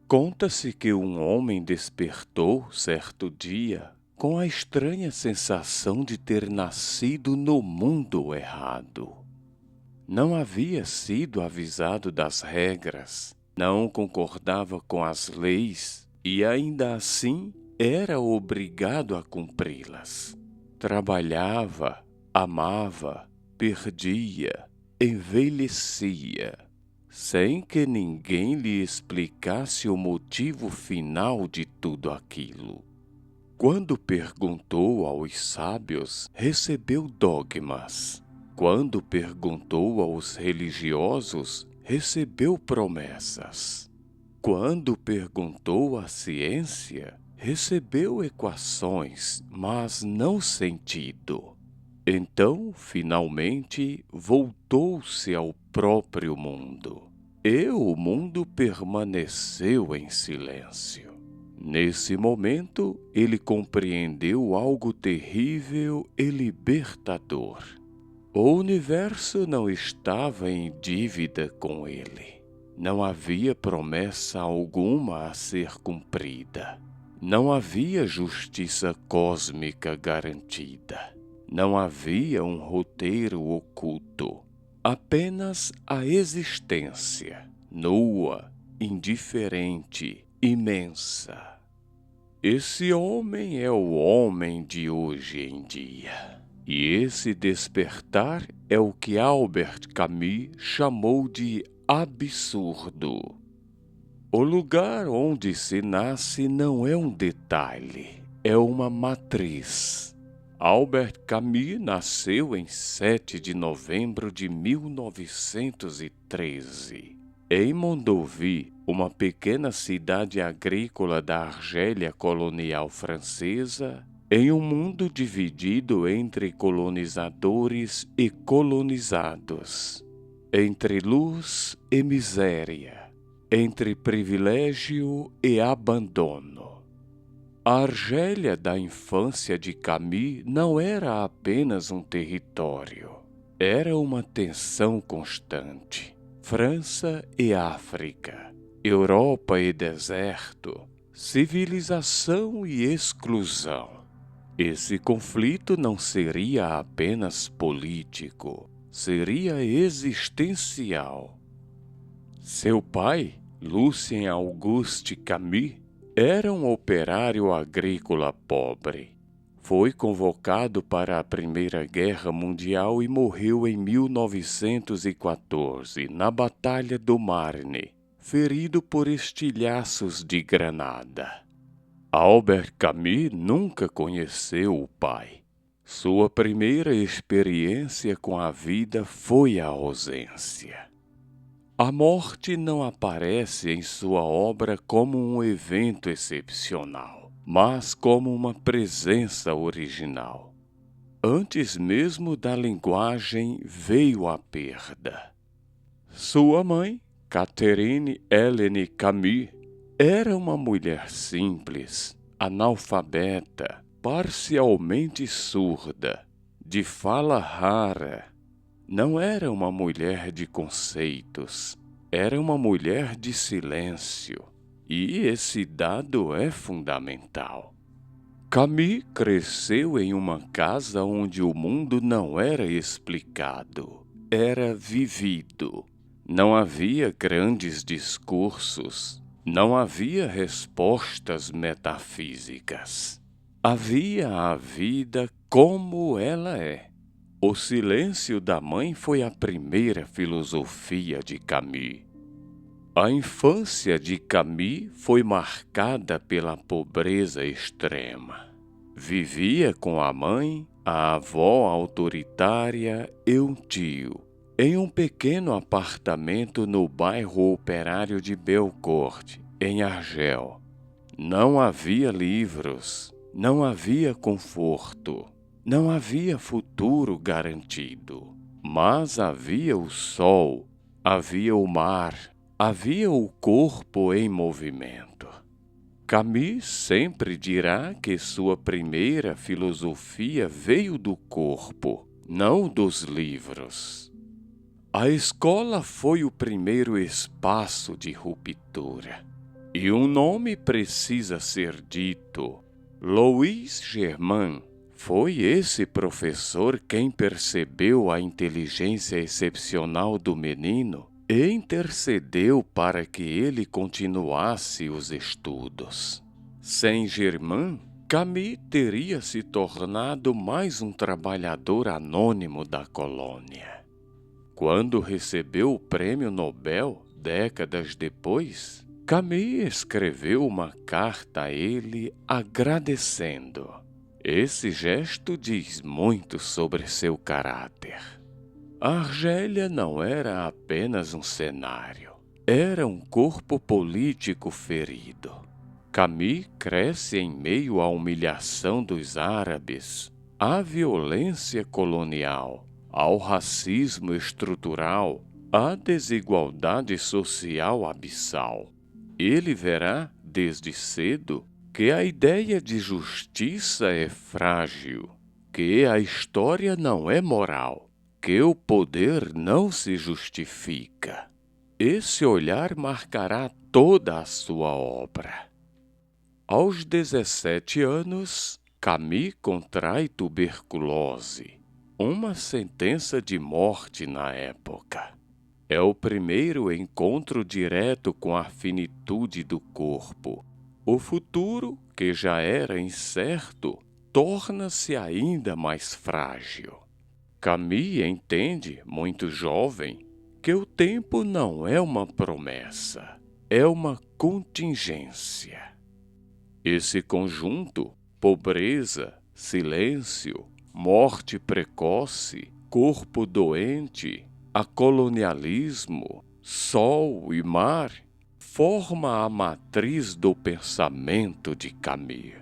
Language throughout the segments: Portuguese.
Conta-se que um homem despertou certo dia com a estranha sensação de ter nascido no mundo errado. Não havia sido avisado das regras, não concordava com as leis e ainda assim era obrigado a cumpri-las. Trabalhava, amava, perdia, envelhecia, sem que ninguém lhe explicasse o motivo final de tudo aquilo. Quando perguntou aos sábios, recebeu dogmas. Quando perguntou aos religiosos, recebeu promessas. Quando perguntou à ciência, recebeu equações, mas não sentido. Então, finalmente, voltou-se ao próprio mundo. E o mundo permaneceu em silêncio. Nesse momento, ele compreendeu algo terrível e libertador. O universo não estava em dívida com ele. Não havia promessa alguma a ser cumprida. Não havia justiça cósmica garantida. Não havia um roteiro oculto. Apenas a existência, nua, indiferente, imensa. Esse homem é o homem de hoje em dia. E esse despertar é o que Albert Camus chamou de absurdo. O lugar onde se nasce não é um detalhe, é uma matriz. Albert Camus nasceu em 7 de novembro de 1913, em Mondovi, uma pequena cidade agrícola da Argélia colonial francesa, em um mundo dividido entre colonizadores e colonizados, entre luz e miséria, entre privilégio e abandono. A Argélia da infância de Camus não era apenas um território, era uma tensão constante. França e África, Europa e deserto, civilização e exclusão. Esse conflito não seria apenas político, seria existencial. Seu pai, Lucien Auguste Camus, era um operário agrícola pobre. Foi convocado para a Primeira Guerra Mundial e morreu em 1914, na Batalha do Marne, ferido por estilhaços de granada. Albert Camus nunca conheceu o pai. Sua primeira experiência com a vida foi a ausência. A morte não aparece em sua obra como um evento excepcional, mas como uma presença original. Antes mesmo da linguagem veio a perda. Sua mãe, Catherine Hélène Camus, era uma mulher simples, analfabeta, parcialmente surda, de fala rara. Não era uma mulher de conceitos, era uma mulher de silêncio, e esse dado é fundamental. Camus cresceu em uma casa onde o mundo não era explicado, era vivido. Não havia grandes discursos, não havia respostas metafísicas. Havia a vida como ela é. O silêncio da mãe foi a primeira filosofia de Camus. A infância de Camus foi marcada pela pobreza extrema. Vivia com a mãe, a avó autoritária e um tio, em um pequeno apartamento no bairro operário de Belcourt, em Argel. Não havia livros, não havia conforto. Não havia futuro garantido, mas havia o sol, havia o mar, havia o corpo em movimento. Camus sempre dirá que sua primeira filosofia veio do corpo, não dos livros. A escola foi o primeiro espaço de ruptura. E um nome precisa ser dito. Louis Germain foi esse professor quem percebeu a inteligência excepcional do menino e intercedeu para que ele continuasse os estudos. Sem Germain, Camus teria se tornado mais um trabalhador anônimo da colônia. Quando recebeu o prêmio Nobel, décadas depois, Camus escreveu uma carta a ele agradecendo. Esse gesto diz muito sobre seu caráter. A Argélia não era apenas um cenário, era um corpo político ferido. Camus cresce em meio à humilhação dos árabes, à violência colonial, ao racismo estrutural, à desigualdade social abissal. Ele verá, desde cedo, que a ideia de justiça é frágil, que a história não é moral, que o poder não se justifica. Esse olhar marcará toda a sua obra. Aos 17 anos, Camus contrai tuberculose, uma sentença de morte na época. É o primeiro encontro direto com a finitude do corpo. O futuro, que já era incerto, torna-se ainda mais frágil. Camus entende, muito jovem, que o tempo não é uma promessa, é uma contingência. Esse conjunto, pobreza, silêncio, morte precoce, corpo doente, acolonialismo, sol e mar, forma a matriz do pensamento de Camus.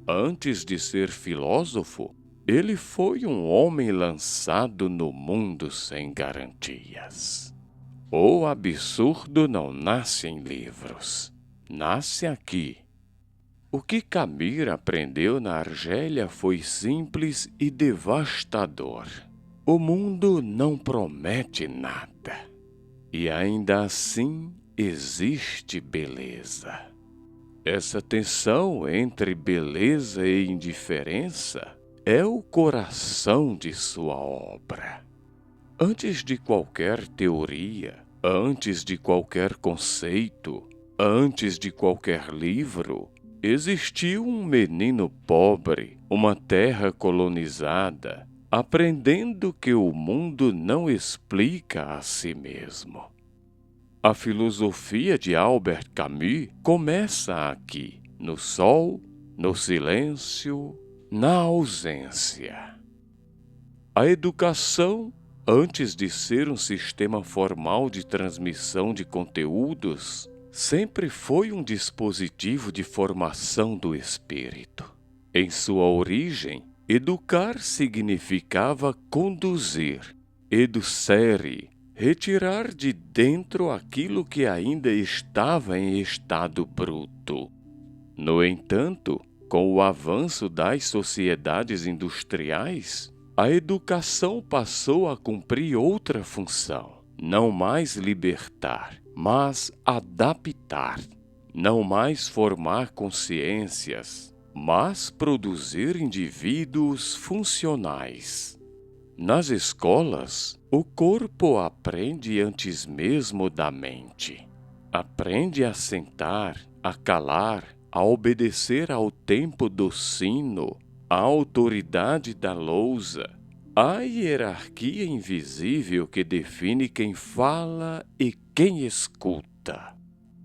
Antes de ser filósofo, ele foi um homem lançado no mundo sem garantias. O absurdo não nasce em livros, nasce aqui. O que Camus aprendeu na Argélia foi simples e devastador. O mundo não promete nada, e ainda assim existe beleza. Essa tensão entre beleza e indiferença é o coração de sua obra. Antes de qualquer teoria, antes de qualquer conceito, antes de qualquer livro, existiu um menino pobre, uma terra colonizada, aprendendo que o mundo não explica a si mesmo. A filosofia de Albert Camus começa aqui, no sol, no silêncio, na ausência. A educação, antes de ser um sistema formal de transmissão de conteúdos, sempre foi um dispositivo de formação do espírito. Em sua origem, educar significava conduzir, educere, retirar de dentro aquilo que ainda estava em estado bruto. No entanto, com o avanço das sociedades industriais, a educação passou a cumprir outra função, não mais libertar, mas adaptar, não mais formar consciências, mas produzir indivíduos funcionais. Nas escolas, o corpo aprende antes mesmo da mente. Aprende a sentar, a calar, a obedecer ao tempo do sino, à autoridade da lousa, à hierarquia invisível que define quem fala e quem escuta.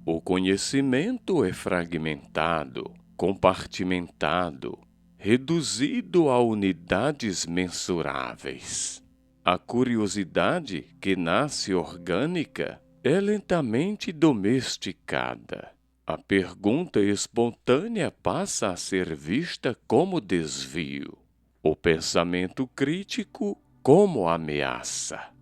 O conhecimento é fragmentado, compartimentado, reduzido a unidades mensuráveis. A curiosidade, que nasce orgânica, é lentamente domesticada. A pergunta espontânea passa a ser vista como desvio, o pensamento crítico como ameaça.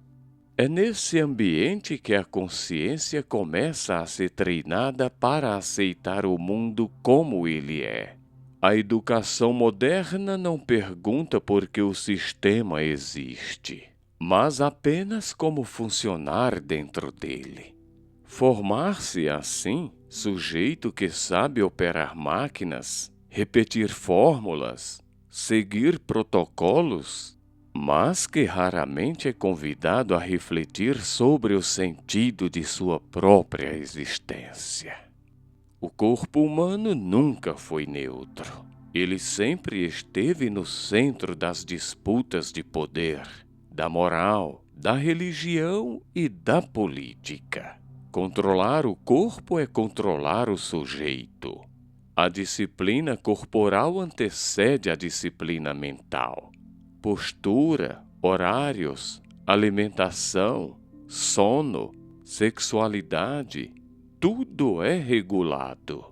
É nesse ambiente que a consciência começa a ser treinada para aceitar o mundo como ele é. A educação moderna não pergunta por que o sistema existe, mas apenas como funcionar dentro dele. Formar-se assim sujeito que sabe operar máquinas, repetir fórmulas, seguir protocolos, mas que raramente é convidado a refletir sobre o sentido de sua própria existência. O corpo humano nunca foi neutro. Ele sempre esteve no centro das disputas de poder, da moral, da religião e da política. Controlar o corpo é controlar o sujeito. A disciplina corporal antecede a disciplina mental. Postura, horários, alimentação, sono, sexualidade, tudo é regulado.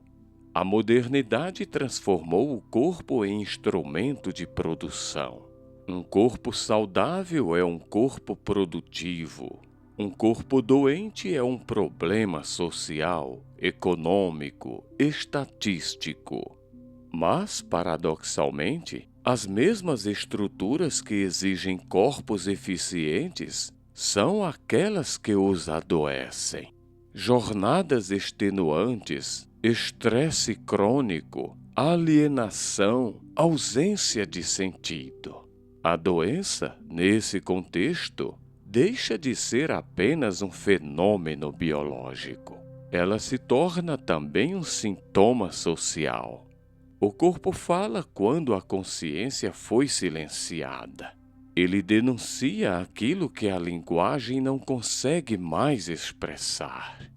A modernidade transformou o corpo em instrumento de produção. Um corpo saudável é um corpo produtivo. Um corpo doente é um problema social, econômico, estatístico. Mas, paradoxalmente, as mesmas estruturas que exigem corpos eficientes são aquelas que os adoecem. Jornadas extenuantes, estresse crônico, alienação, ausência de sentido. A doença, nesse contexto, deixa de ser apenas um fenômeno biológico. Ela se torna também um sintoma social. O corpo fala quando a consciência foi silenciada. Ele denuncia aquilo que a linguagem não consegue mais expressar.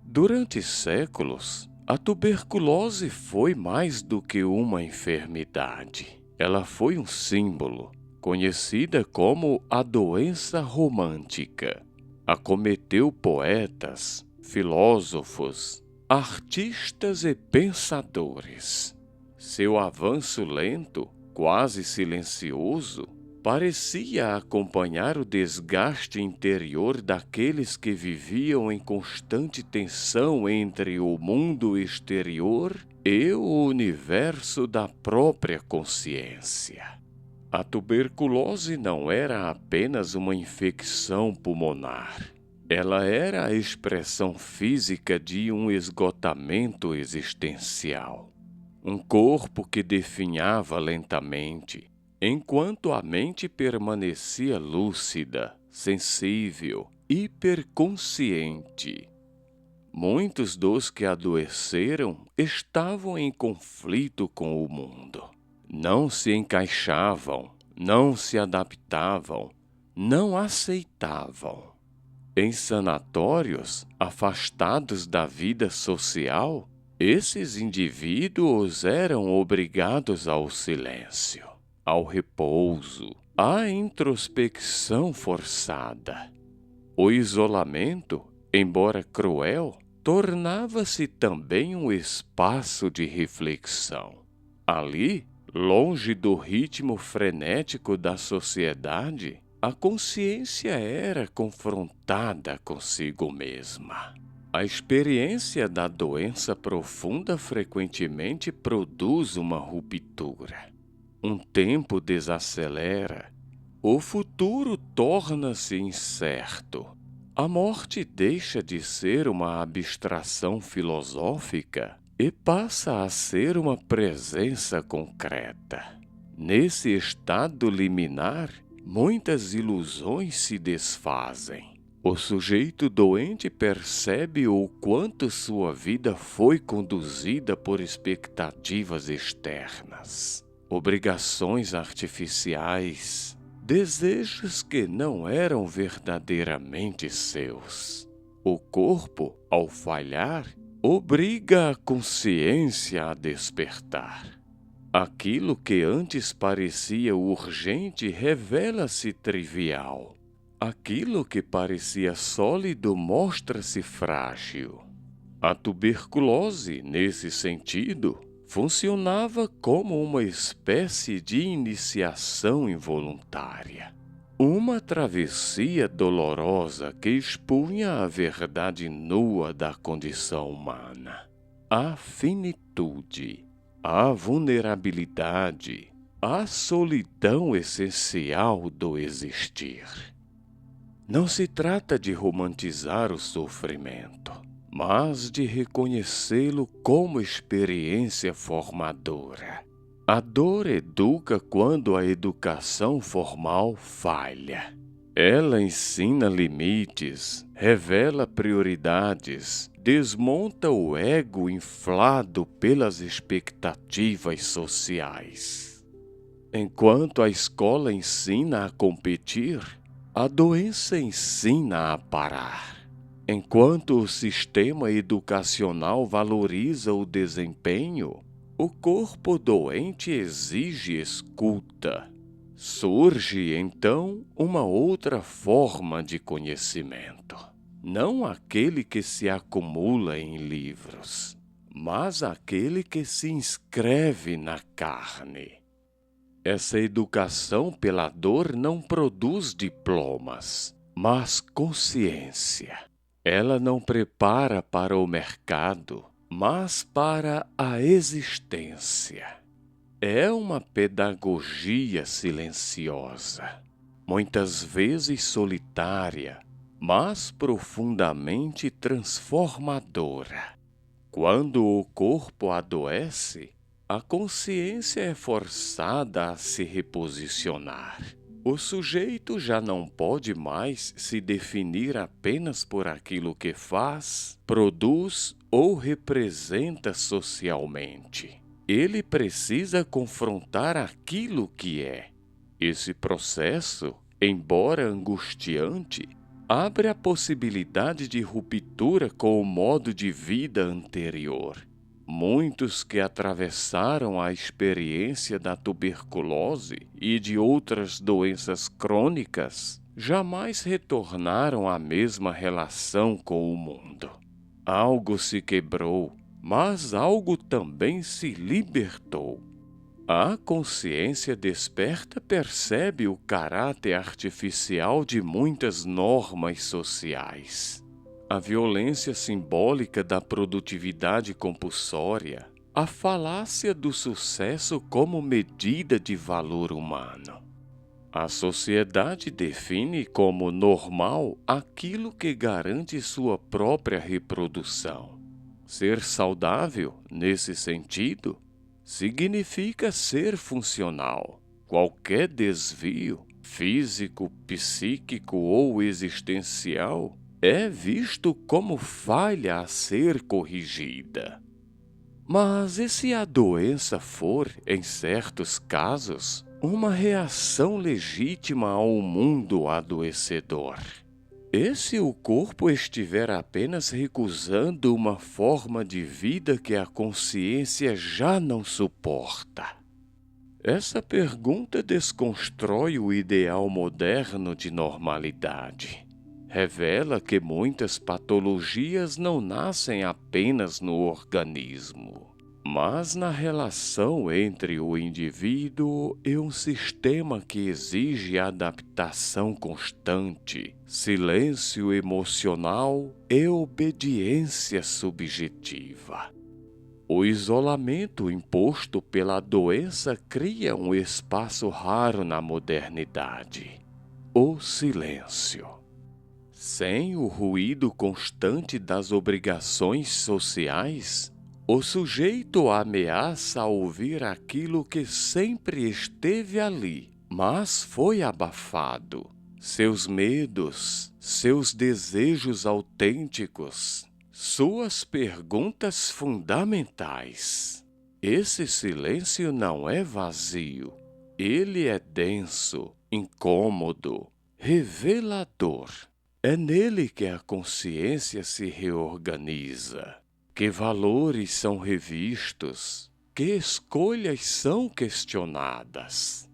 Durante séculos, a tuberculose foi mais do que uma enfermidade. Ela foi um símbolo, conhecida como a doença romântica. Acometeu poetas, filósofos, artistas e pensadores. Seu avanço lento, quase silencioso, parecia acompanhar o desgaste interior daqueles que viviam em constante tensão entre o mundo exterior e o universo da própria consciência. A tuberculose não era apenas uma infecção pulmonar. Ela era a expressão física de um esgotamento existencial. Um corpo que definhava lentamente, enquanto a mente permanecia lúcida, sensível, hiperconsciente. Muitos dos que adoeceram estavam em conflito com o mundo. Não se encaixavam, não se adaptavam, não aceitavam. Em sanatórios, afastados da vida social, esses indivíduos eram obrigados ao silêncio, ao repouso, à introspecção forçada. O isolamento, embora cruel, tornava-se também um espaço de reflexão. Ali, longe do ritmo frenético da sociedade, a consciência era confrontada consigo mesma. A experiência da doença profunda frequentemente produz uma ruptura. Um tempo desacelera, o futuro torna-se incerto. A morte deixa de ser uma abstração filosófica e passa a ser uma presença concreta. Nesse estado liminar, muitas ilusões se desfazem. O sujeito doente percebe o quanto sua vida foi conduzida por expectativas externas, obrigações artificiais, desejos que não eram verdadeiramente seus. O corpo, ao falhar, obriga a consciência a despertar. Aquilo que antes parecia urgente revela-se trivial. Aquilo que parecia sólido mostra-se frágil. A tuberculose, nesse sentido, funcionava como uma espécie de iniciação involuntária. Uma travessia dolorosa que expunha a verdade nua da condição humana. A finitude, a vulnerabilidade, a solidão essencial do existir. Não se trata de romantizar o sofrimento, mas de reconhecê-lo como experiência formadora. A dor educa quando a educação formal falha. Ela ensina limites, revela prioridades, desmonta o ego inflado pelas expectativas sociais. Enquanto a escola ensina a competir, a doença ensina a parar. Enquanto o sistema educacional valoriza o desempenho, o corpo doente exige escuta. Surge, então, uma outra forma de conhecimento. Não aquele que se acumula em livros, mas aquele que se inscreve na carne. Essa educação pela dor não produz diplomas, mas consciência. Ela não prepara para o mercado, mas para a existência. É uma pedagogia silenciosa, muitas vezes solitária, mas profundamente transformadora. Quando o corpo adoece, a consciência é forçada a se reposicionar. O sujeito já não pode mais se definir apenas por aquilo que faz, produz ou representa socialmente. Ele precisa confrontar aquilo que é. Esse processo, embora angustiante, abre a possibilidade de ruptura com o modo de vida anterior. Muitos que atravessaram a experiência da tuberculose e de outras doenças crônicas jamais retornaram à mesma relação com o mundo. Algo se quebrou, mas algo também se libertou. A consciência desperta percebe o caráter artificial de muitas normas sociais. A violência simbólica da produtividade compulsória, a falácia do sucesso como medida de valor humano. A sociedade define como normal aquilo que garante sua própria reprodução. Ser saudável, nesse sentido, significa ser funcional. Qualquer desvio, físico, psíquico ou existencial, é visto como falha a ser corrigida. Mas e se a doença for, em certos casos, uma reação legítima ao mundo adoecedor? E se o corpo estiver apenas recusando uma forma de vida que a consciência já não suporta? Essa pergunta desconstrói o ideal moderno de normalidade. Revela que muitas patologias não nascem apenas no organismo, mas na relação entre o indivíduo e um sistema que exige adaptação constante, silêncio emocional e obediência subjetiva. O isolamento imposto pela doença cria um espaço raro na modernidade: o silêncio. Sem o ruído constante das obrigações sociais, o sujeito ameaça ouvir aquilo que sempre esteve ali, mas foi abafado. Seus medos, seus desejos autênticos, suas perguntas fundamentais. Esse silêncio não é vazio, ele é denso, incômodo, revelador. É nele que a consciência se reorganiza, que valores são revistos, que escolhas são questionadas.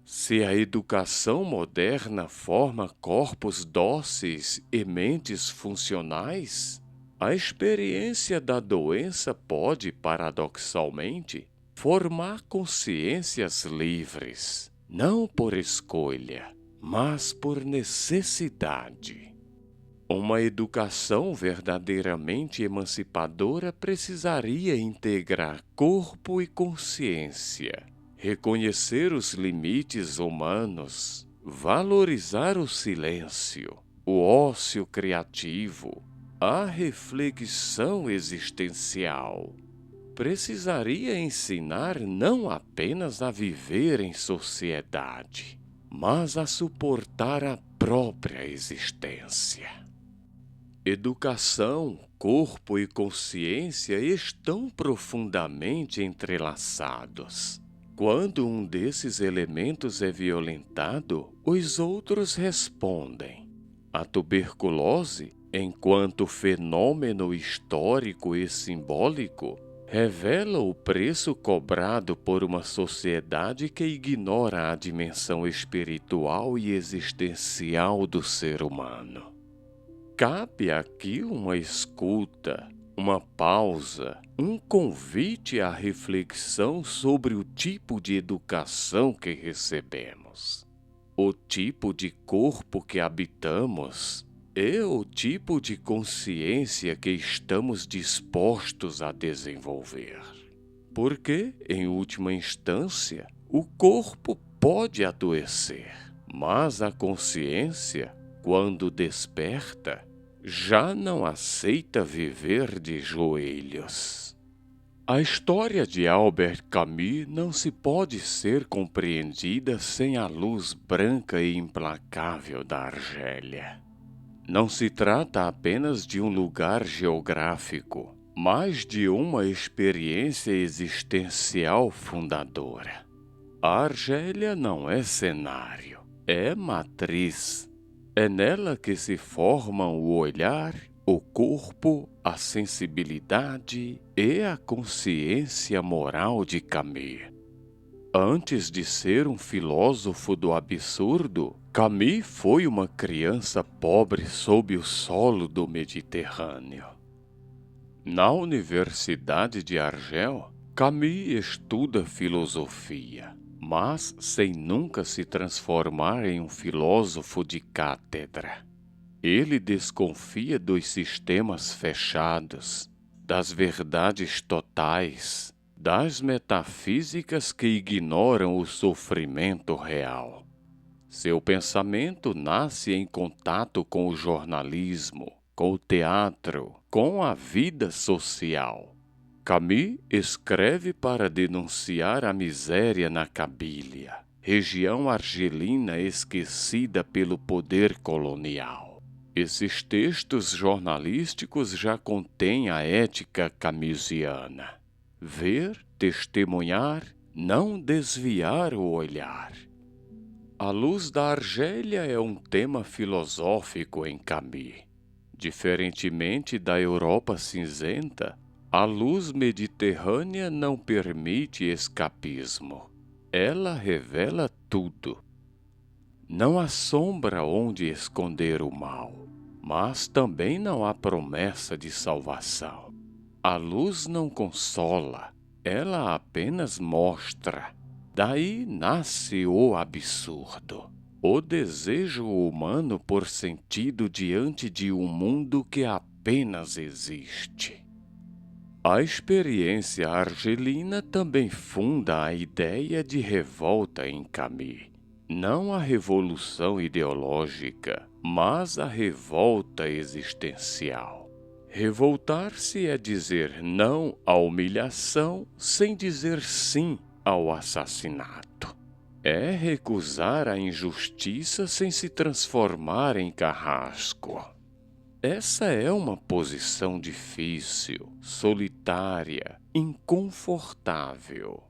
Se a educação moderna forma corpos dóceis e mentes funcionais, a experiência da doença pode, paradoxalmente, formar consciências livres, não por escolha, mas por necessidade. Uma educação verdadeiramente emancipadora precisaria integrar corpo e consciência, reconhecer os limites humanos, valorizar o silêncio, o ócio criativo, A reflexão existencial precisaria ensinar não apenas a viver em sociedade, mas a suportar a própria existência. Educação, corpo e consciência estão profundamente entrelaçados. Quando um desses elementos é violentado, os outros respondem. A tuberculose, enquanto fenômeno histórico e simbólico, revela o preço cobrado por uma sociedade que ignora a dimensão espiritual e existencial do ser humano. Cabe aqui uma escuta, uma pausa, um convite à reflexão sobre o tipo de educação que recebemos, o tipo de corpo que habitamos e o tipo de consciência que estamos dispostos a desenvolver. Porque, em última instância, o corpo pode adoecer, mas a consciência, quando desperta, já não aceita viver de joelhos. A história de Albert Camus não se pode ser compreendida sem a luz branca e implacável da Argélia. Não se trata apenas de um lugar geográfico, mas de uma experiência existencial fundadora. A Argélia não é cenário, é matriz. É nela que se formam o olhar, o corpo, a sensibilidade e a consciência moral de Camus. Antes de ser um filósofo do absurdo, Camus foi uma criança pobre sob o solo do Mediterrâneo. Na Universidade de Argel, Camus estuda filosofia, mas sem nunca se transformar em um filósofo de cátedra. Ele desconfia dos sistemas fechados, das verdades totais, das metafísicas que ignoram o sofrimento real. Seu pensamento nasce em contato com o jornalismo, com o teatro, com a vida social. Camus escreve para denunciar a miséria na Cabília, região argelina esquecida pelo poder colonial. Esses textos jornalísticos já contêm a ética camusiana: ver, testemunhar, não desviar o olhar. A luz da Argélia é um tema filosófico em Camus. Diferentemente da Europa cinzenta, a luz mediterrânea não permite escapismo. Ela revela tudo. Não há sombra onde esconder o mal, mas também não há promessa de salvação. A luz não consola, ela apenas mostra. Daí nasce o absurdo, o desejo humano por sentido diante de um mundo que apenas existe. A experiência argelina também funda a ideia de revolta em Camus. Não a revolução ideológica, mas a revolta existencial. Revoltar-se é dizer não à humilhação sem dizer sim ao assassinato. É recusar a injustiça sem se transformar em carrasco. Essa é uma posição difícil, solitária, inconfortável.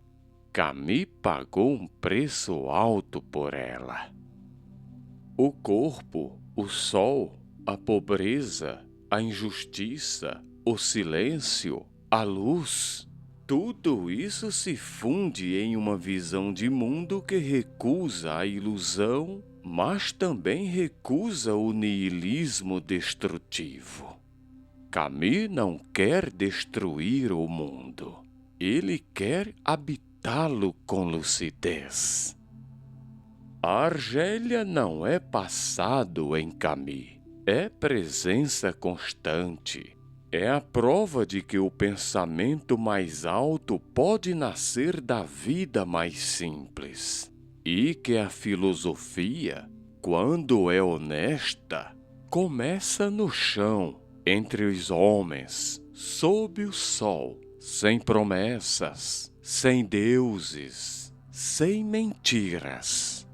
Camus pagou um preço alto por ela. O corpo, o sol, a pobreza, a injustiça, o silêncio, a luz, tudo isso se funde em uma visão de mundo que recusa a ilusão, mas também recusa o niilismo destrutivo. Camus não quer destruir o mundo, ele quer habitá-lo com lucidez. A Argélia não é passado em Camus, é presença constante. É a prova de que o pensamento mais alto pode nascer da vida mais simples. E que a filosofia, quando é honesta, começa no chão, entre os homens, sob o sol, sem promessas, sem deuses, sem mentiras.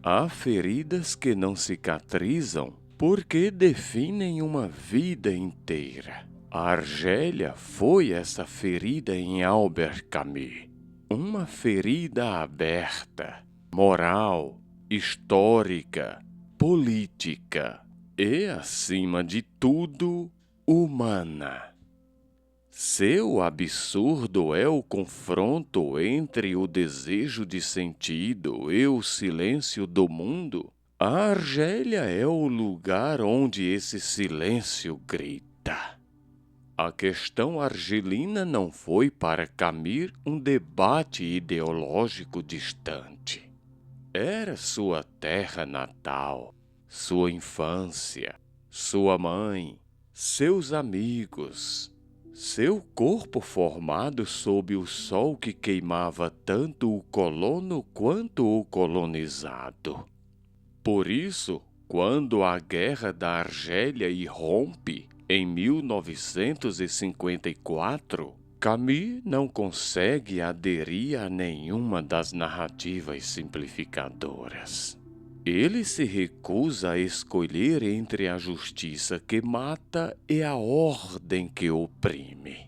Há feridas que não cicatrizam porque definem uma vida inteira. A Argélia foi essa ferida em Albert Camus. Uma ferida aberta, moral, histórica, política e, acima de tudo, humana. Seu absurdo é o confronto entre o desejo de sentido e o silêncio do mundo. A Argélia é o lugar onde esse silêncio grita. A questão argelina não foi para Camus um debate ideológico distante. Era sua terra natal, sua infância, sua mãe, seus amigos, seu corpo formado sob o sol que queimava tanto o colono quanto o colonizado. Por isso, quando a Guerra da Argélia irrompe em 1954, Camus não consegue aderir a nenhuma das narrativas simplificadoras. Ele se recusa a escolher entre a justiça que mata e a ordem que oprime.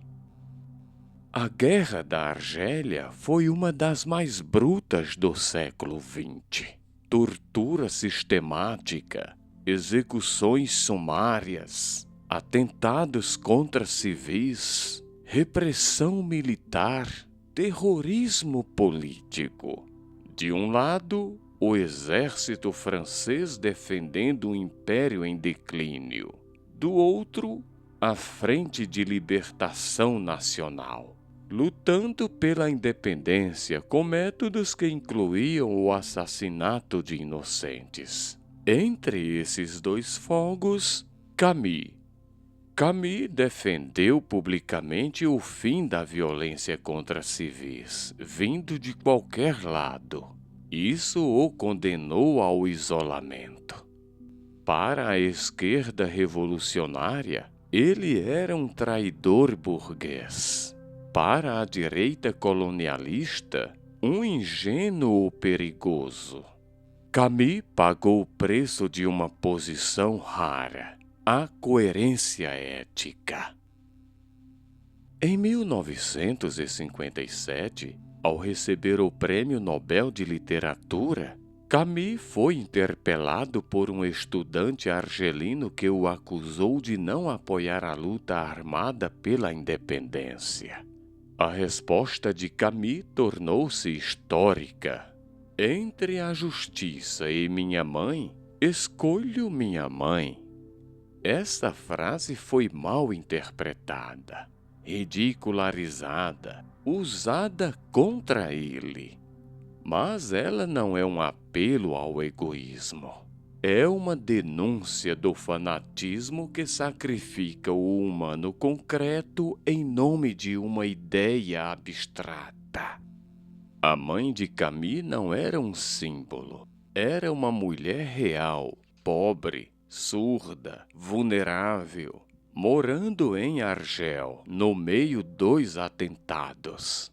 A Guerra da Argélia foi uma das mais brutas do século XX. Tortura sistemática, execuções sumárias, atentados contra civis, repressão militar, terrorismo político. De um lado, o exército francês defendendo um império em declínio. Do outro, a Frente de Libertação Nacional, lutando pela independência com métodos que incluíam o assassinato de inocentes. Entre esses dois fogos, Camus defendeu publicamente o fim da violência contra civis, vindo de qualquer lado. Isso o condenou ao isolamento. Para a esquerda revolucionária, ele era um traidor burguês. Para a direita colonialista, um ingênuo perigoso. Camus pagou o preço de uma posição rara, a coerência ética. Em 1957, ao receber o Prêmio Nobel de Literatura, Camus foi interpelado por um estudante argelino que o acusou de não apoiar a luta armada pela independência. A resposta de Camus tornou-se histórica. Entre a justiça e minha mãe, escolho minha mãe. Essa frase foi mal interpretada, ridicularizada, usada contra ele. Mas ela não é um apelo ao egoísmo. É uma denúncia do fanatismo que sacrifica o humano concreto em nome de uma ideia abstrata. A mãe de Camus não era um símbolo. Era uma mulher real, pobre, surda, vulnerável, morando em Argel, no meio dos atentados.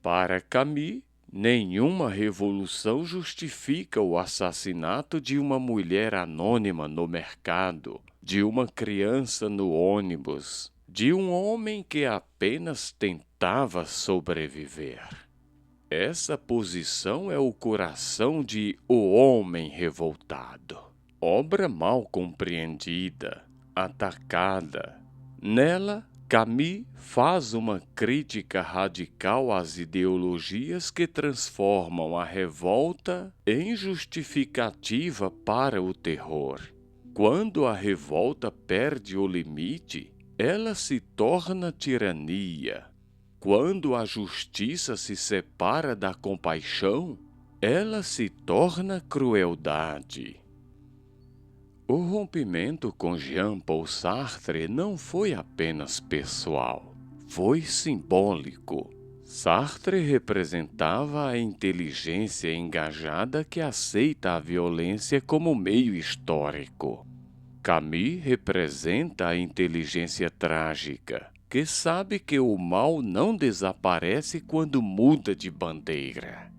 Para Camus, nenhuma revolução justifica o assassinato de uma mulher anônima no mercado, de uma criança no ônibus, de um homem que apenas tentava sobreviver. Essa posição é o coração de O Homem Revoltado. Obra mal compreendida, atacada. Nela, Camus faz uma crítica radical às ideologias que transformam a revolta em justificativa para o terror. Quando a revolta perde o limite, ela se torna tirania. Quando a justiça se separa da compaixão, ela se torna crueldade. O rompimento com Jean-Paul Sartre não foi apenas pessoal, foi simbólico. Sartre representava a inteligência engajada que aceita a violência como meio histórico. Camus representa a inteligência trágica, que sabe que o mal não desaparece quando muda de bandeira.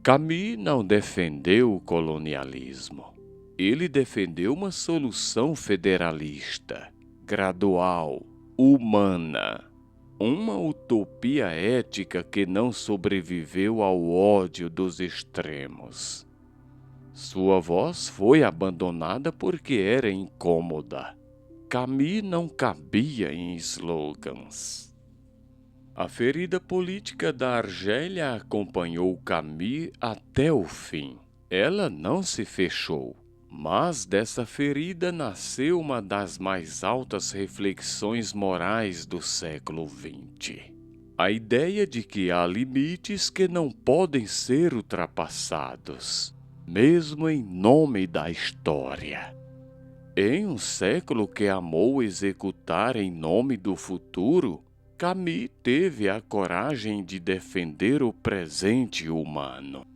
Camus não defendeu o colonialismo. Ele defendeu uma solução federalista, gradual, humana. Uma utopia ética que não sobreviveu ao ódio dos extremos. Sua voz foi abandonada porque era incômoda. Camus não cabia em slogans. A ferida política da Argélia acompanhou Camus até o fim. Ela não se fechou, mas dessa ferida nasceu uma das mais altas reflexões morais do século XX. A ideia de que há limites que não podem ser ultrapassados, mesmo em nome da história. Em um século que amou executar em nome do futuro, Camus teve a coragem de defender o presente humano.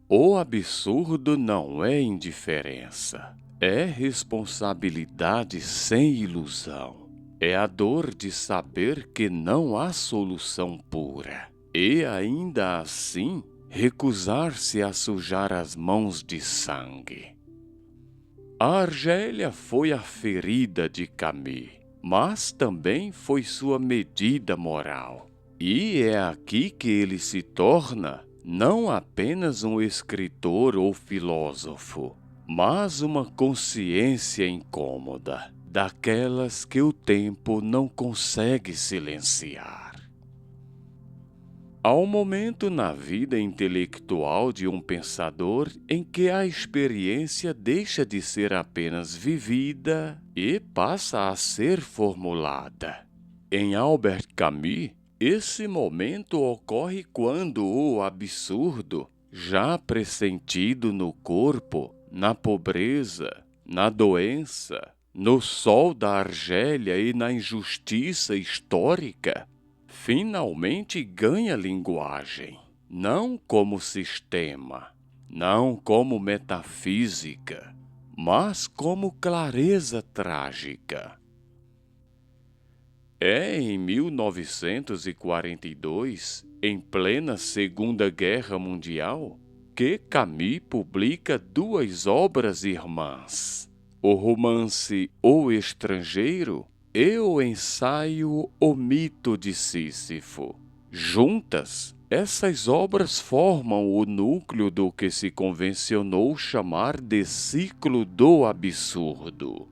O absurdo não é indiferença, é responsabilidade sem ilusão. É a dor de saber que não há solução pura, e ainda assim recusar-se a sujar as mãos de sangue. A Argélia foi a ferida de Camus, mas também foi sua medida moral. E é aqui que ele se torna não apenas um escritor ou filósofo, mas uma consciência incômoda, daquelas que o tempo não consegue silenciar. Há um momento na vida intelectual de um pensador em que a experiência deixa de ser apenas vivida e passa a ser formulada. Em Albert Camus, esse momento ocorre quando o absurdo, já pressentido no corpo, na pobreza, na doença, no sol da Argélia e na injustiça histórica, finalmente ganha linguagem, não como sistema, não como metafísica, mas como clareza trágica. É em 1942, em plena Segunda Guerra Mundial, que Camus publica duas obras irmãs: o romance O Estrangeiro e o ensaio O Mito de Sísifo. Juntas, essas obras formam o núcleo do que se convencionou chamar de ciclo do absurdo.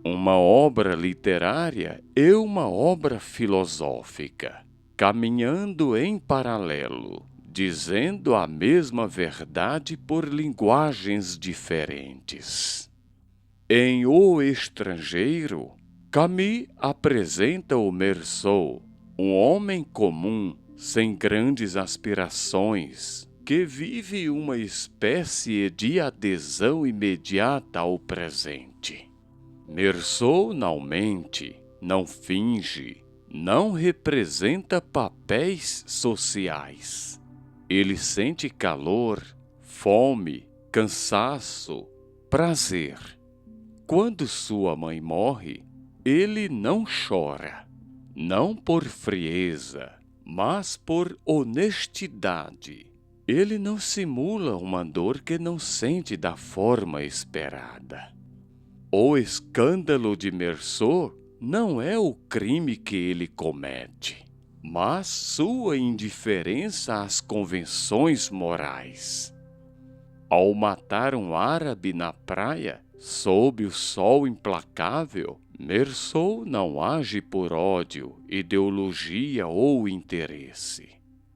Uma obra literária e uma obra filosófica, caminhando em paralelo, dizendo a mesma verdade por linguagens diferentes. Em O Estrangeiro, Camus apresenta o Meursault, um homem comum, sem grandes aspirações, que vive uma espécie de adesão imediata ao presente. Meursault não mente, não finge, não representa papéis sociais. Ele sente calor, fome, cansaço, prazer. Quando sua mãe morre, ele não chora, não por frieza, mas por honestidade. Ele não simula uma dor que não sente da forma esperada. O escândalo de Meursault não é o crime que ele comete, mas sua indiferença às convenções morais. Ao matar um árabe na praia, sob o sol implacável, Meursault não age por ódio, ideologia ou interesse.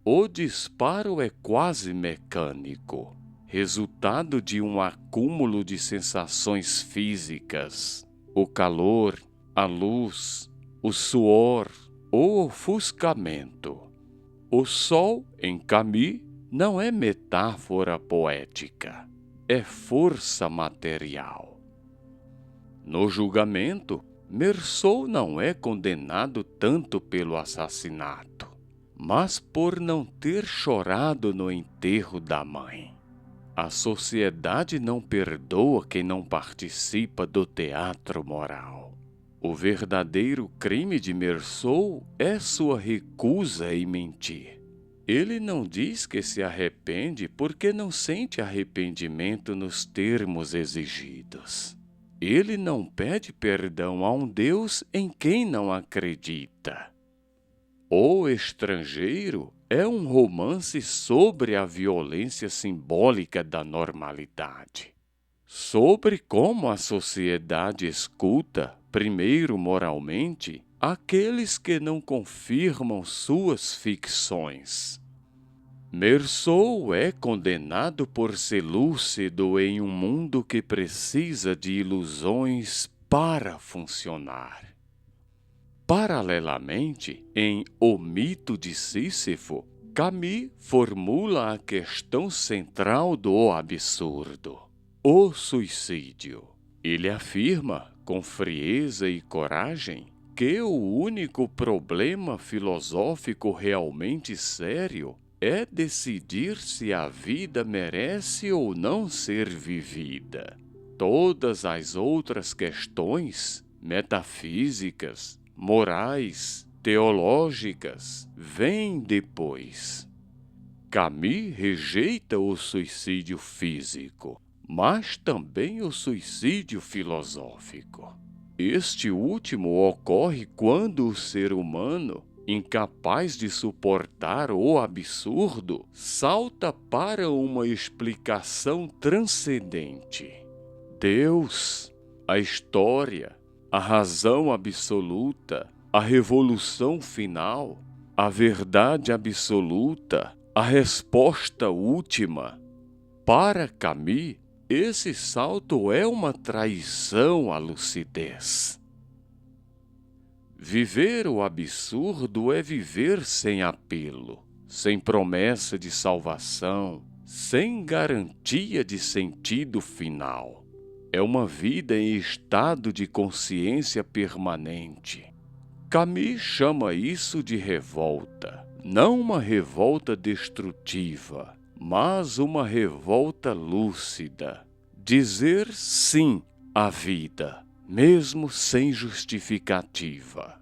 O disparo é quase mecânico, resultado de um acúmulo de sensações físicas: o calor, a luz, o suor, o ofuscamento. O sol, em Camus, não é metáfora poética, é força material. No julgamento, Meursault não é condenado tanto pelo assassinato, mas por não ter chorado no enterro da mãe. A sociedade não perdoa quem não participa do teatro moral. O verdadeiro crime de Meursault é sua recusa em mentir. Ele não diz que se arrepende porque não sente arrependimento nos termos exigidos. Ele não pede perdão a um Deus em quem não acredita. O Estrangeiro é um romance sobre a violência simbólica da normalidade, sobre como a sociedade escuta, primeiro moralmente, aqueles que não confirmam suas ficções. Meursault é condenado por ser lúcido em um mundo que precisa de ilusões para funcionar. Paralelamente, em O Mito de Sísifo, Camus formula a questão central do absurdo, o suicídio. Ele afirma, com frieza e coragem, que o único problema filosófico realmente sério é decidir se a vida merece ou não ser vivida. Todas as outras questões, metafísicas, morais, teológicas, vêm depois. Camus rejeita o suicídio físico, mas também o suicídio filosófico. Este último ocorre quando o ser humano, incapaz de suportar o absurdo, salta para uma explicação transcendente. Deus, a história, a razão absoluta, a revolução final, a verdade absoluta, a resposta última. Para Camus, esse salto é uma traição à lucidez. Viver o absurdo é viver sem apelo, sem promessa de salvação, sem garantia de sentido final. É uma vida em estado de consciência permanente. Camus chama isso de revolta, não uma revolta destrutiva, mas uma revolta lúcida. Dizer sim à vida, mesmo sem justificativa.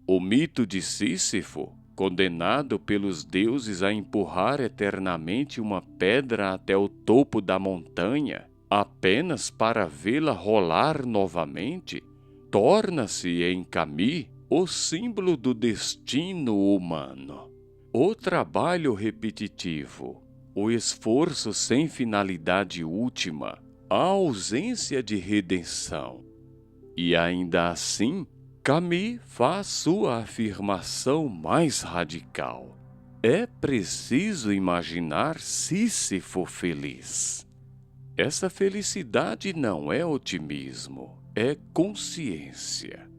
O mito de Sísifo, condenado pelos deuses a empurrar eternamente uma pedra até o topo da montanha, apenas para vê-la rolar novamente, torna-se em Camus o símbolo do destino humano. O trabalho repetitivo, o esforço sem finalidade última, a ausência de redenção. E ainda assim, Camus faz sua afirmação mais radical. É preciso imaginar Sísifo feliz. Essa felicidade não é otimismo, é consciência.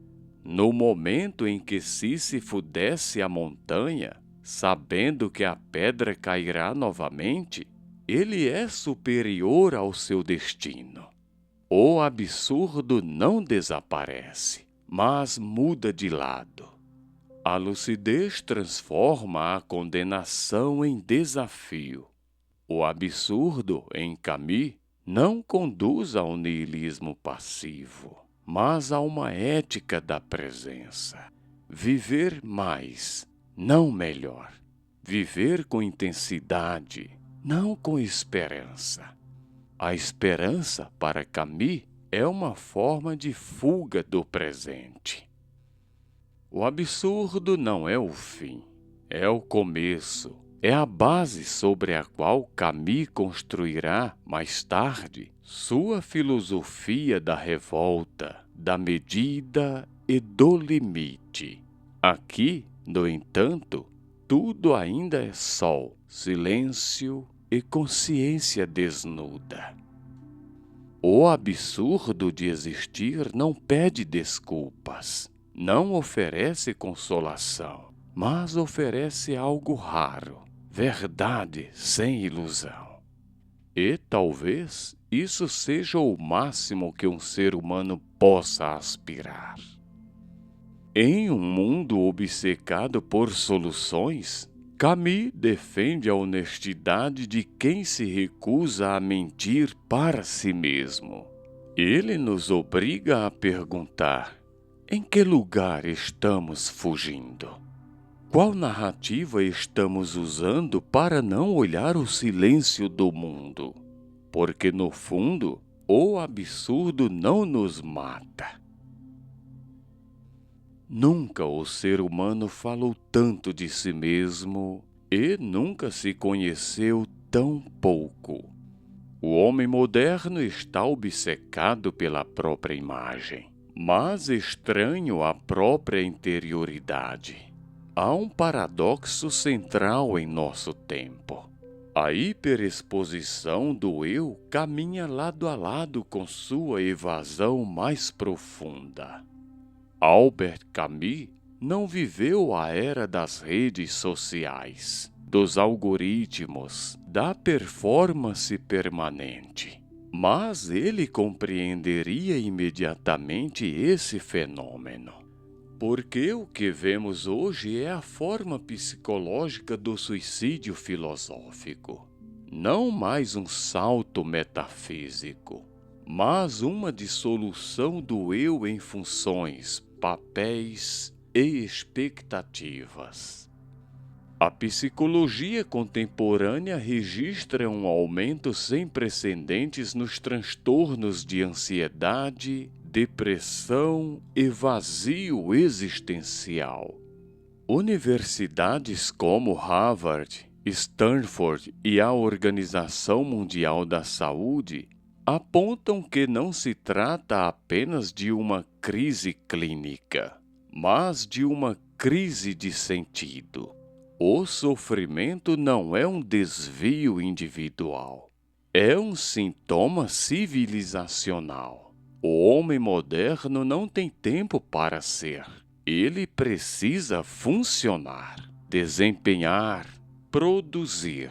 No momento em que Sísifo desce a montanha, sabendo que a pedra cairá novamente, ele é superior ao seu destino. O absurdo não desaparece, mas muda de lado. A lucidez transforma a condenação em desafio. O absurdo, em Camus, não conduz ao niilismo passivo, mas a uma ética da presença. Viver mais, não melhor. Viver com intensidade, não com esperança. A esperança, para Camus, é uma forma de fuga do presente. O absurdo não é o fim, é o começo. É a base sobre a qual Camus construirá, mais tarde, sua filosofia da revolta, da medida e do limite. Aqui, no entanto, tudo ainda é sol, silêncio e consciência desnuda. O absurdo de existir não pede desculpas, não oferece consolação, mas oferece algo raro. Verdade sem ilusão. E talvez isso seja o máximo que um ser humano possa aspirar. Em um mundo obcecado por soluções, Camus defende a honestidade de quem se recusa a mentir para si mesmo. Ele nos obriga a perguntar: em que lugar estamos fugindo? Qual narrativa estamos usando para não olhar o silêncio do mundo? Porque, no fundo, o absurdo não nos mata. Nunca o ser humano falou tanto de si mesmo e nunca se conheceu tão pouco. O homem moderno está obcecado pela própria imagem, mas estranho à própria interioridade. Há um paradoxo central em nosso tempo. A hiperexposição do eu caminha lado a lado com sua evasão mais profunda. Albert Camus não viveu a era das redes sociais, dos algoritmos, da performance permanente. Mas ele compreenderia imediatamente esse fenômeno. Porque o que vemos hoje é a forma psicológica do suicídio filosófico. Não mais um salto metafísico, mas uma dissolução do eu em funções, papéis e expectativas. A psicologia contemporânea registra um aumento sem precedentes nos transtornos de ansiedade, depressão e vazio existencial. Universidades como Harvard, Stanford e a Organização Mundial da Saúde apontam que não se trata apenas de uma crise clínica, mas de uma crise de sentido. O sofrimento não é um desvio individual, é um sintoma civilizacional. O homem moderno não tem tempo para ser. Ele precisa funcionar, desempenhar, produzir,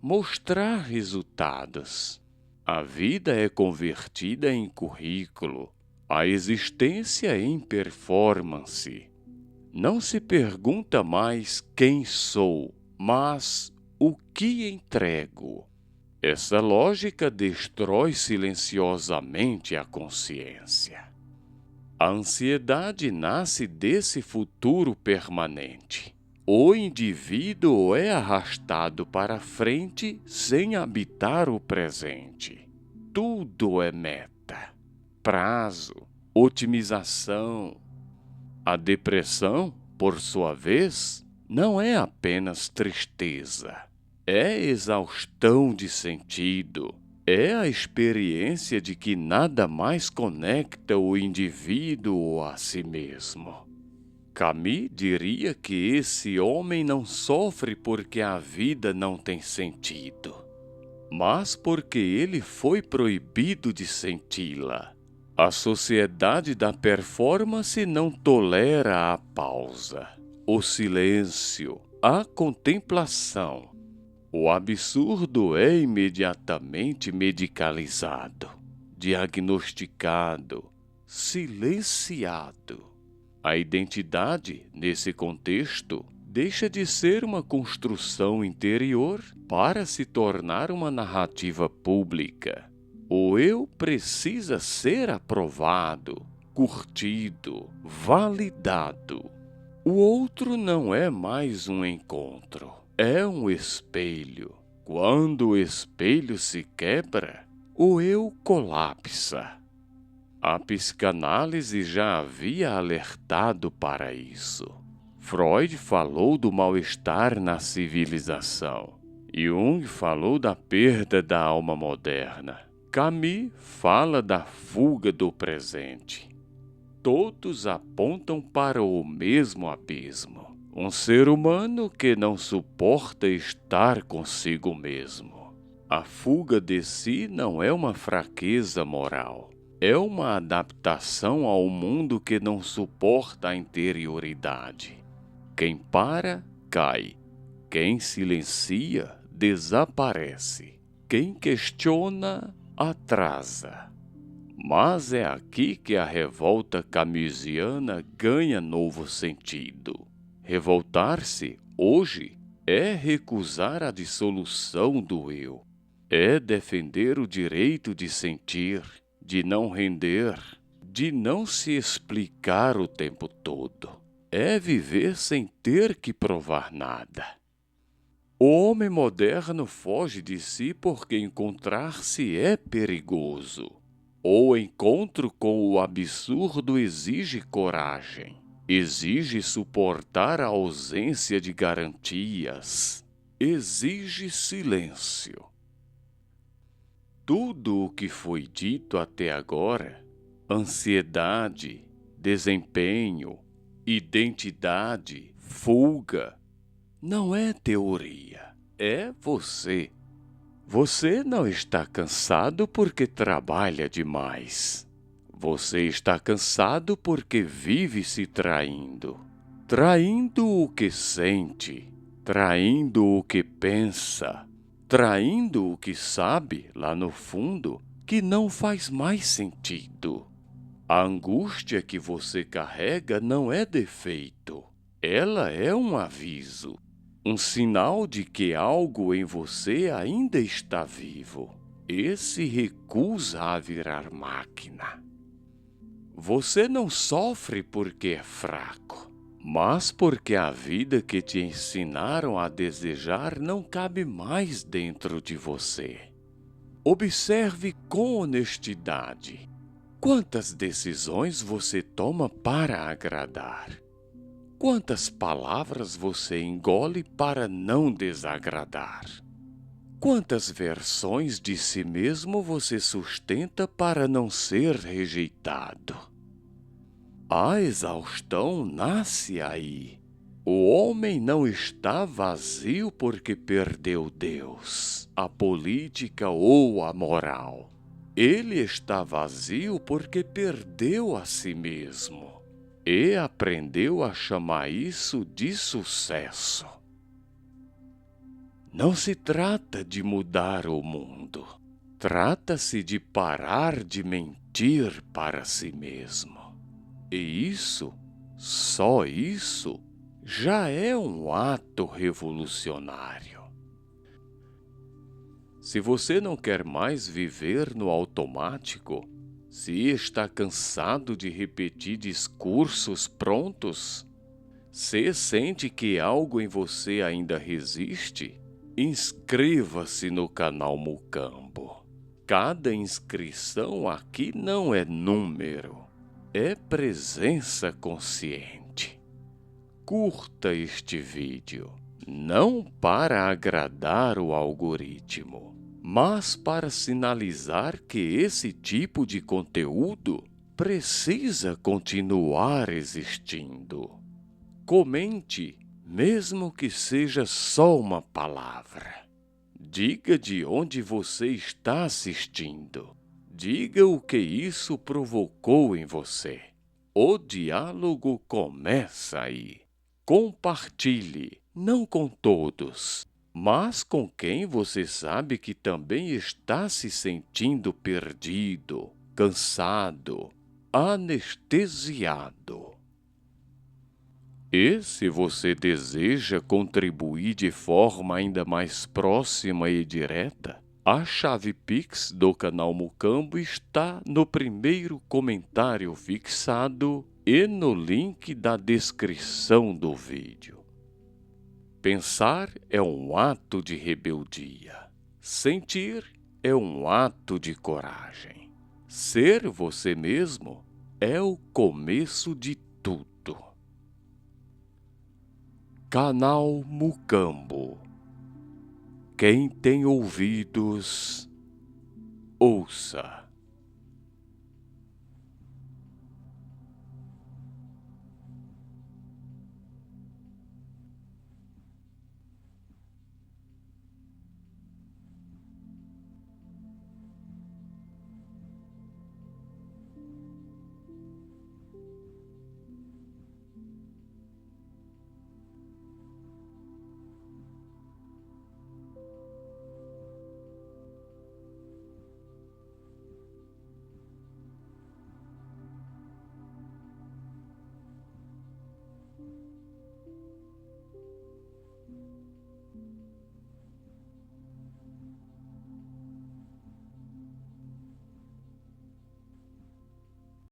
mostrar resultados. A vida é convertida em currículo, a existência em performance. Não se pergunta mais quem sou, mas o que entrego. Essa lógica destrói silenciosamente a consciência. A ansiedade nasce desse futuro permanente. O indivíduo é arrastado para frente sem habitar o presente. Tudo é meta, prazo, otimização. A depressão, por sua vez, não é apenas tristeza. É exaustão de sentido. É a experiência de que nada mais conecta o indivíduo a si mesmo. Camus diria que esse homem não sofre porque a vida não tem sentido, mas porque ele foi proibido de senti-la. A sociedade da performance não tolera a pausa, o silêncio, a contemplação. O absurdo é imediatamente medicalizado, diagnosticado, silenciado. A identidade, nesse contexto, deixa de ser uma construção interior para se tornar uma narrativa pública. O eu precisa ser aprovado, curtido, validado. O outro não é mais um encontro, é um espelho. Quando o espelho se quebra, o eu colapsa. A psicanálise já havia alertado para isso. Freud falou do mal-estar na civilização. Jung falou da perda da alma moderna. Camus fala da fuga do presente. Todos apontam para o mesmo abismo. Um ser humano que não suporta estar consigo mesmo. A fuga de si não é uma fraqueza moral. É uma adaptação ao mundo que não suporta a interioridade. Quem para, cai. Quem silencia, desaparece. Quem questiona, atrasa. Mas é aqui que a revolta camusiana ganha novo sentido. Revoltar-se, hoje, É recusar a dissolução do eu. É defender o direito de sentir, de não render, de não se explicar o tempo todo. É viver sem ter que provar nada. O homem moderno foge de si porque encontrar-se é perigoso. O encontro com o absurdo exige coragem, exige suportar a ausência de garantias, exige silêncio. Tudo o que foi dito até agora, ansiedade, desempenho, identidade, fuga, não é teoria, é você. Você não está cansado porque trabalha demais. Você está cansado porque vive se traindo. Traindo o que sente, traindo o que pensa, traindo o que sabe lá no fundo que não faz mais sentido. A angústia que você carrega não é defeito, ela é um aviso. Um sinal de que algo em você ainda está vivo e se recusa a virar máquina. Você não sofre porque é fraco, mas porque a vida que te ensinaram a desejar não cabe mais dentro de você. Observe com honestidade quantas decisões você toma para agradar. Quantas palavras você engole para não desagradar? Quantas versões de si mesmo você sustenta para não ser rejeitado? A exaustão nasce aí. O homem não está vazio porque perdeu Deus, a política ou a moral. Ele está vazio porque perdeu a si mesmo. E aprendeu a chamar isso de sucesso. Não se trata de mudar o mundo. Trata-se de parar de mentir para si mesmo. E isso, só isso, já é um ato revolucionário. Se você não quer mais viver no automático, se está cansado de repetir discursos prontos, se sente que algo em você ainda resiste, inscreva-se no canal Mucambo. Cada inscrição aqui não é número, é presença consciente. Curta este vídeo, não para agradar o algoritmo, mas para sinalizar que esse tipo de conteúdo precisa continuar existindo. Comente, mesmo que seja só uma palavra. Diga de onde você está assistindo. Diga o que isso provocou em você. O diálogo começa aí. Compartilhe, não com todos, mas com quem você sabe que também está se sentindo perdido, cansado, anestesiado. E se você deseja contribuir de forma ainda mais próxima e direta, a chave Pix do canal Mucambo está no primeiro comentário fixado e no link da descrição do vídeo. Pensar é um ato de rebeldia. Sentir é um ato de coragem. Ser você mesmo é o começo de tudo. Canal Mucambo. Quem tem ouvidos, ouça.